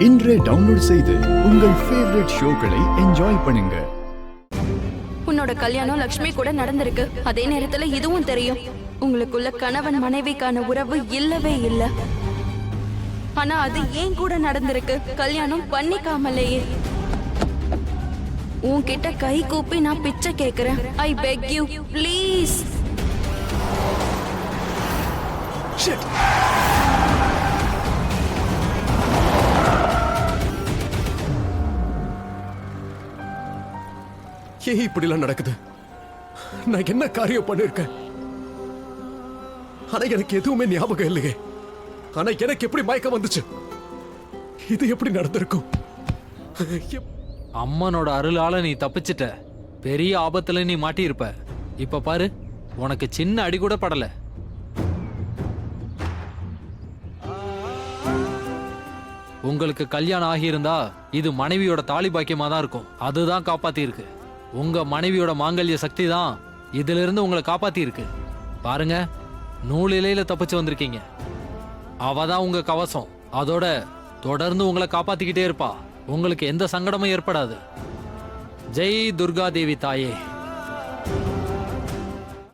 இன்றே டவுன்லோட் செய்து உங்கள் ஃபேவரட் ஷோக்களை என்ஜாய் பண்ணுங்க. உன்னோட கல்யாணம் லக்ஷ்மி கூட நடந்திருக்கு. அதே நேரத்துல இதுவும் தெரியும், உங்களுக்குள்ள கணவன் மனைவிக்கான உறவு இல்லவே இல்ல. ஆனா அது ஏன் கூட நடந்திருக்கு, கல்யாணம் பண்ணிக்காமலேயே. உன்கிட்ட கை கூப்பி நான் பிச்சை கேக்குறேன். ஐ பெக் யூ ப்ளீஸ். ஏன் இப்படிலாம் நடக்குது? நான் என்ன காரியம் பண்ணிருக்கேன்? ஆனா எனக்கு எதுவுமே ஞாபகம் இல்லையே. ஆனா எனக்கு எப்படி மயக்கம் வந்துச்சு? இது எப்படி நடந்திருக்கும்? அம்மனோட அருளால நீ தப்பிச்சிட்ட. பெரிய ஆபத்துல நீ மாட்டியிருப்ப. இப்ப பாரு, உனக்கு சின்ன அடி கூட படல. உங்களுக்கு கல்யாணம் ஆகியிருந்தா இது மனைவியோட தாலி பாக்கியமா தான் இருக்கும். அதுதான் காப்பாத்தி இருக்கு. உங்க மனைவியோட மாங்கல்ய சக்தி தான் இதுல இருந்து உங்களை காப்பாத்தி இருக்கு. பாருங்க, நூலிலையில தப்பிச்சு வந்திருக்கீங்க. அவதான் உங்க கவசம். அதோட தொடர்ந்து உங்களை காப்பாத்திக்கிட்டே இருப்பா. உங்களுக்கு எந்த சங்கடமும் ஏற்படாது. ஜெய் துர்கா தேவி தாயே.